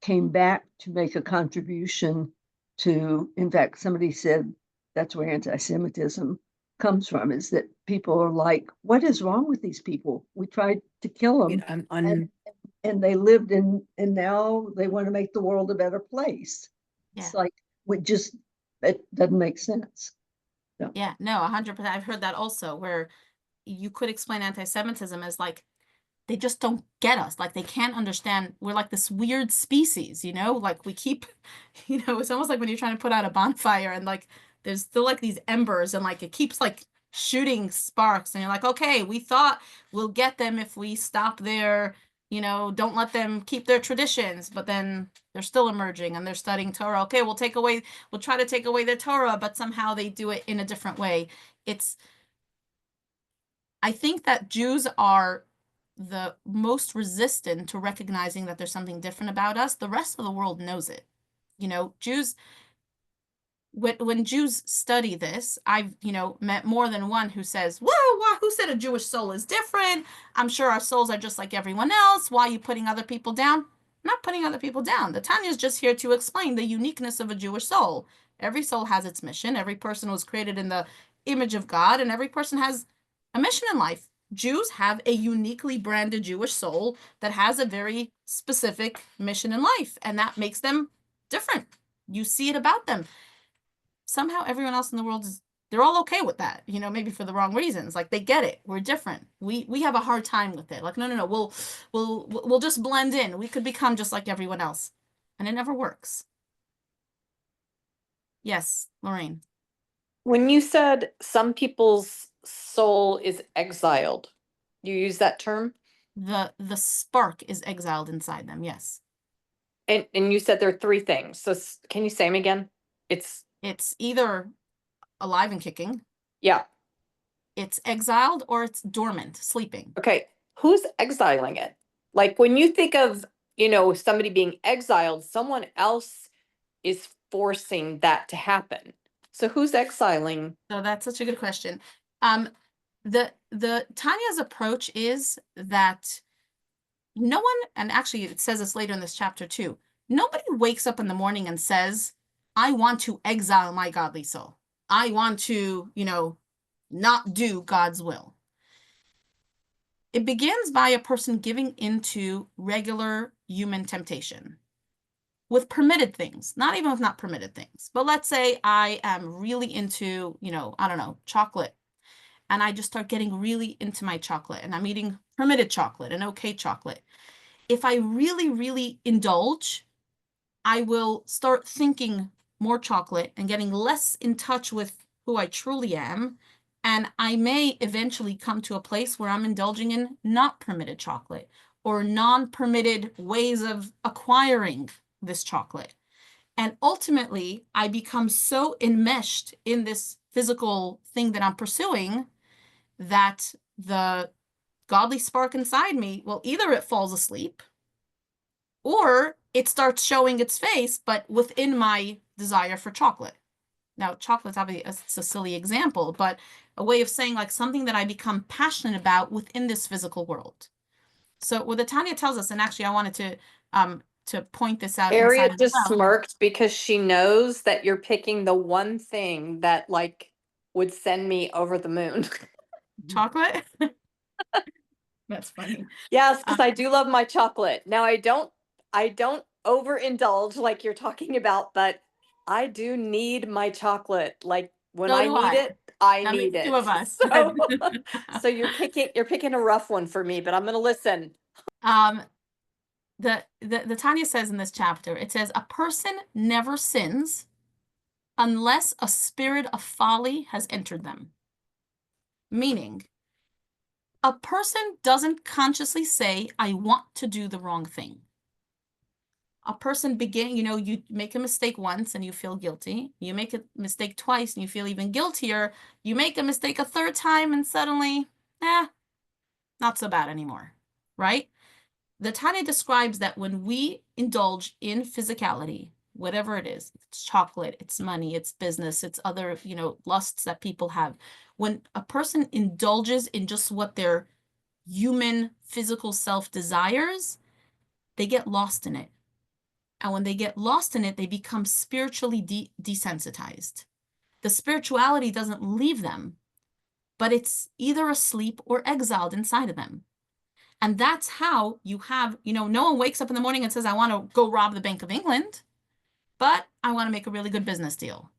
came back to make a contribution to, in fact, somebody said that's where anti-Semitism comes from, is that people are like, what is wrong with these people? We tried to kill them, and they lived in, and now they want to make the world a better place. Yeah. It's like, it doesn't make sense. So. Yeah, no, 100%. I've heard that also, where you could explain anti-Semitism as like they just don't get us. Like they can't understand. We're like this weird species, you know, like we keep, you know, it's almost like when you're trying to put out a bonfire and like there's still like these embers and like it keeps like shooting sparks and you're like, okay, we thought we'll get them if we stop their, you know, don't let them keep their traditions, but then they're still emerging and they're studying Torah. Okay, we'll try to take away their Torah, but somehow they do it in a different way. I think that Jews are the most resistant to recognizing that there's something different about us. The rest of the world knows it. You know, Jews, when Jews study this, I've, you know, met more than one who says, whoa, who said a Jewish soul is different? I'm sure our souls are just like everyone else. Why are you putting other people down? I'm not putting other people down. The Tanya is just here to explain the uniqueness of a Jewish soul. Every soul has its mission. Every person was created in the image of God, and every person has a mission in life. Jews have a uniquely branded Jewish soul that has a very specific mission in life, and that makes them different. You see it about them. Somehow everyone else in the world they're all okay with that, you know, maybe for the wrong reasons. Like they get it. We're different. We have a hard time with it. Like, no, we'll just blend in. We could become just like everyone else. And it never works. Yes, Lorraine. When you said some people's soul is exiled, you use that term? The spark is exiled inside them, yes. And you said there are three things. So can you say them again? It's either alive and kicking, Yeah. it's exiled, or it's dormant, sleeping. Okay. Who's exiling it? Like when you think of, you know, somebody being exiled, someone else is forcing that to happen. So who's exiling? So that's such a good question. The Tanya's approach is that no one, and actually it says this later in this chapter too, nobody wakes up in the morning and says, I want to exile my godly soul. I want to, you know, not do God's will. It begins by a person giving into regular human temptation with permitted things, not even with not permitted things. But let's say I am really into, you know, I don't know, chocolate. And I just start getting really into my chocolate and I'm eating permitted chocolate and okay chocolate. If I really, really indulge, I will start thinking more chocolate and getting less in touch with who I truly am. And I may eventually come to a place where I'm indulging in not permitted chocolate or non-permitted ways of acquiring this chocolate. And ultimately, I become so enmeshed in this physical thing that I'm pursuing that the godly spark inside me, well, either it falls asleep or it starts showing its face, but within my desire for chocolate. Now, chocolate's obviously it's a silly example, but a way of saying like something that I become passionate about within this physical world. So what the Tanya tells us, and actually I wanted to point this out inside Harriet as just well. smirked because she knows that you're picking the one thing that like would send me over the moon. Chocolate. That's funny. Yes, because I do love my chocolate. Now I don't overindulge like you're talking about, but I do need my chocolate. Like when So I do need I. it, I That need makes two it. of us. So, so you're picking a rough one for me, but I'm gonna listen. The Tanya says in this chapter, it says a person never sins unless a spirit of folly has entered them. Meaning, a person doesn't consciously say, I want to do the wrong thing. A person you know, you make a mistake once and you feel guilty. You make a mistake twice and you feel even guiltier. You make a mistake a third time and suddenly, not so bad anymore, right? The Tanya describes that when we indulge in physicality, whatever it is, it's chocolate, it's money, it's business, it's other, you know, lusts that people have. When a person indulges in just what their human physical self desires, they get lost in it. And when they get lost in it, they become spiritually desensitized. The spirituality doesn't leave them, but it's either asleep or exiled inside of them. And that's how you have, you know, no one wakes up in the morning and says, I want to go rob the Bank of England, but I want to make a really good business deal.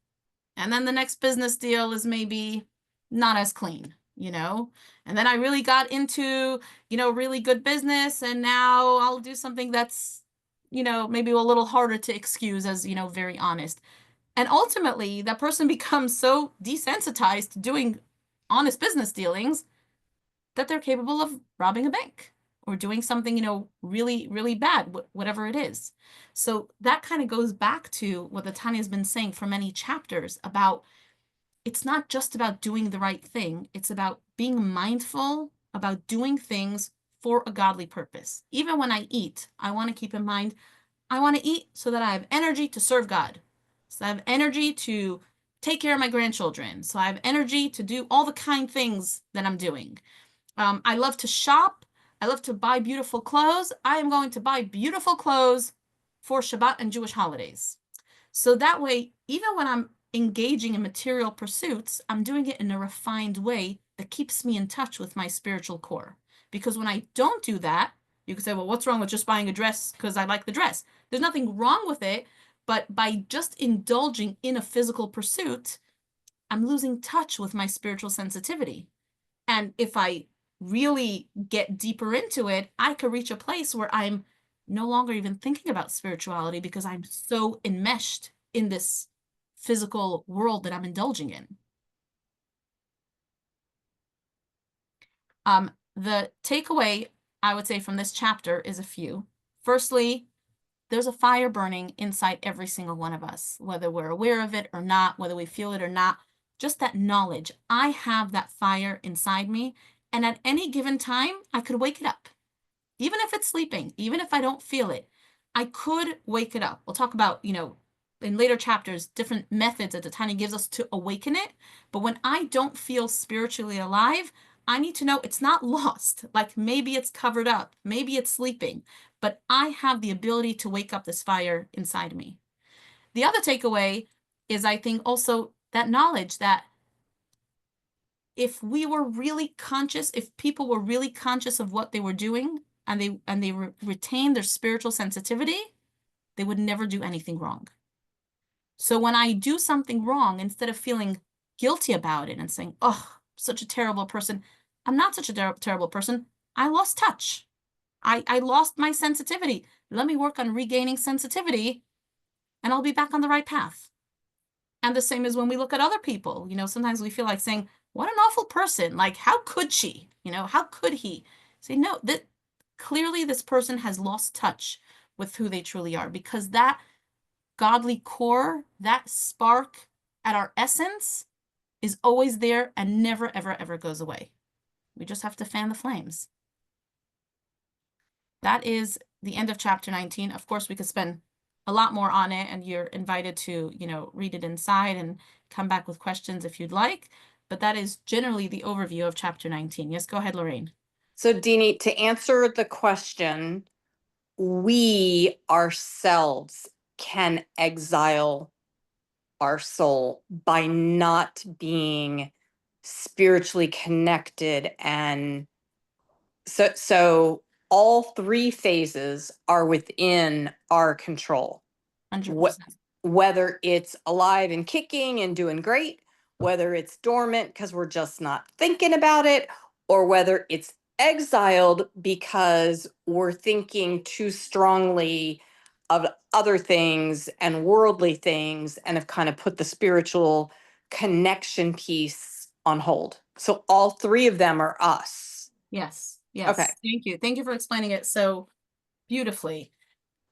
And then the next business deal is maybe not as clean, you know, and then I really got into, you know, really good business, and now I'll do something that's, you know, maybe a little harder to excuse as, you know, very honest. And ultimately, that person becomes so desensitized to doing honest business dealings that they're capable of robbing a bank or doing something, you know, really, really bad, whatever it is. So that kind of goes back to what the Tanya's been saying for many chapters about it's not just about doing the right thing. It's about being mindful about doing things for a godly purpose. Even when I eat, I want to keep in mind, I want to eat so that I have energy to serve God. So I have energy to take care of my grandchildren. So I have energy to do all the kind things that I'm doing. I love to shop. I love to buy beautiful clothes. I am going to buy beautiful clothes for Shabbat and Jewish holidays. So that way, even when I'm engaging in material pursuits, I'm doing it in a refined way that keeps me in touch with my spiritual core. Because when I don't do that, you could say, well, what's wrong with just buying a dress because I like the dress? There's nothing wrong with it, but by just indulging in a physical pursuit, I'm losing touch with my spiritual sensitivity. And if I really get deeper into it, I could reach a place where I'm no longer even thinking about spirituality because I'm so enmeshed in this physical world that I'm indulging in. The takeaway, I would say, from this chapter is a few. Firstly, there's a fire burning inside every single one of us, whether we're aware of it or not, whether we feel it or not. Just that knowledge. I have that fire inside me, and at any given time, I could wake it up. Even if it's sleeping, even if I don't feel it, I could wake it up. We'll talk about, you know, in later chapters, different methods that the Tanya gives us to awaken it. But when I don't feel spiritually alive, I need to know it's not lost. Like maybe it's covered up, maybe it's sleeping, but I have the ability to wake up this fire inside me. The other takeaway is, I think, also that knowledge that if we were really conscious, if people were really conscious of what they were doing and they retained their spiritual sensitivity, they would never do anything wrong. So when I do something wrong, instead of feeling guilty about it and saying, oh, such a terrible person, I'm not such a terrible person. I lost touch. I lost my sensitivity. Let me work on regaining sensitivity and I'll be back on the right path. And the same as when we look at other people, you know, sometimes we feel like saying, what an awful person. Like, how could she? You know, how could he? Say, no, that clearly this person has lost touch with who they truly are, because that godly core, that spark at our essence is always there and never, ever, ever goes away. We just have to fan the flames. That is the end of chapter 19. Of course, we could spend a lot more on it, and you're invited to, you know, read it inside and come back with questions if you'd like. But that is generally the overview of chapter 19. Yes, go ahead, Lorraine. So, Deanie, to answer the question, we ourselves can exile our soul by not being spiritually connected. And so all three phases are within our control. 100%. Whether it's alive and kicking and doing great, whether it's dormant because we're just not thinking about it, or whether it's exiled because we're thinking too strongly of other things and worldly things and have kind of put the spiritual connection piece on hold. So all three of them are us. Yes. Yes. Okay. Thank you. Thank you for explaining it so beautifully.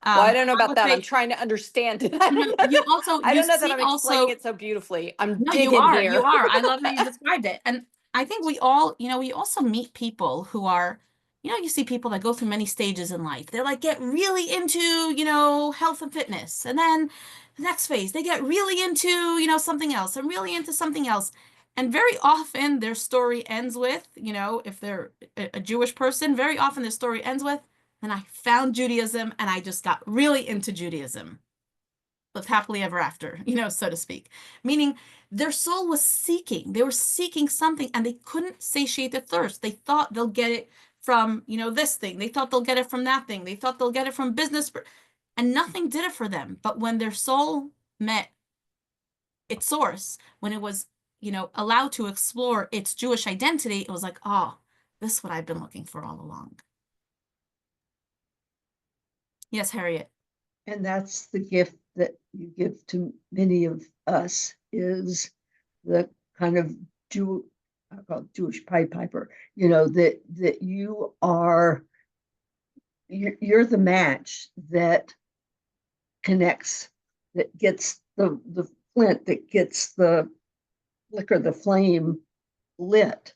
Well, I don't know I about would that. say- I'm trying to understand it. No, you also, I you don't know that see I'm explaining also, it so beautifully. I'm no, digging you are, here. you are. I love how you described it. And I think we all, you know, we also meet people who are, you know, you see people that go through many stages in life. They're like, get really into, you know, health and fitness. And then the next phase, they get really into, you know, something else and really into something else. And very often their story ends with, you know, if they're a Jewish person, very often their story ends with, and I found Judaism and I just got really into Judaism. Lived happily ever after, you know, so to speak. Meaning their soul was seeking. They were seeking something and they couldn't satiate their thirst. They thought they'll get it from, you know, this thing. They thought they'll get it from that thing. They thought they'll get it from business. And nothing did it for them. But when their soul met its source, when it was allowed to explore its Jewish identity, it was like, oh, this is what I've been looking for all along. Yes, Harriet. And that's the gift that you give to many of us, is the kind of I call it Jewish Pied Piper, that you're the match that connects, that gets the flint, that gets the flicker, the flame lit,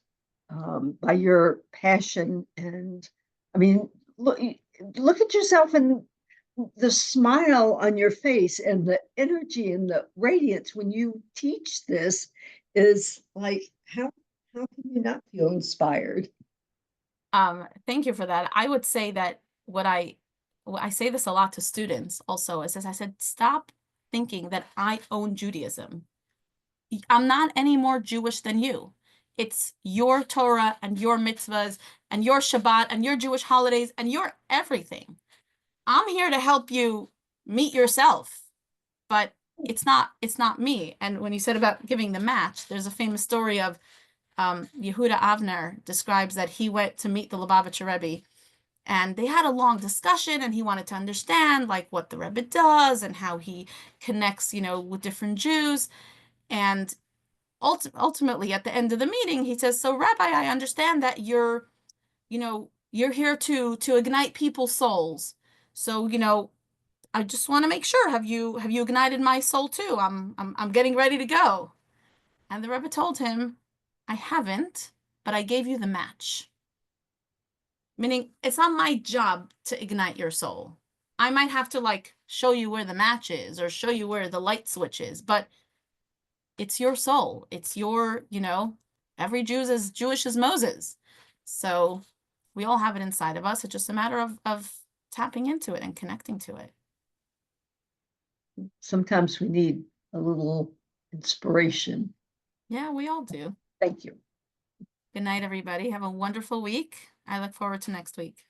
by your passion. And I mean, look at yourself and the smile on your face and the energy and the radiance when you teach this is like, how can you not feel inspired? Thank you for that. I would say that I say this a lot to students also, is, as I said, stop thinking that I own Judaism. I'm not any more Jewish than you. It's your Torah and your mitzvahs and your Shabbat and your Jewish holidays and your everything. I'm here to help you meet yourself, but it's not me. And when you said about giving the match, there's a famous story of Yehuda Avner describes that he went to meet the Lubavitcher Rebbe, and they had a long discussion, and he wanted to understand like what the Rebbe does and how he connects, with different Jews. And ultimately, at the end of the meeting, he says, "So, Rabbi, I understand that you're here to ignite people's souls. So, I just want to make sure, have you ignited my soul too? I'm getting ready to go." And the Rebbe told him, "I haven't, but I gave you the match." Meaning, it's not my job to ignite your soul. I might have to show you where the match is or show you where the light switch is, but it's your soul. It's your, every Jew is as Jewish as Moses. So we all have it inside of us. It's just a matter of tapping into it and connecting to it. Sometimes we need a little inspiration. Yeah, we all do. Thank you. Good night, everybody. Have a wonderful week. I look forward to next week.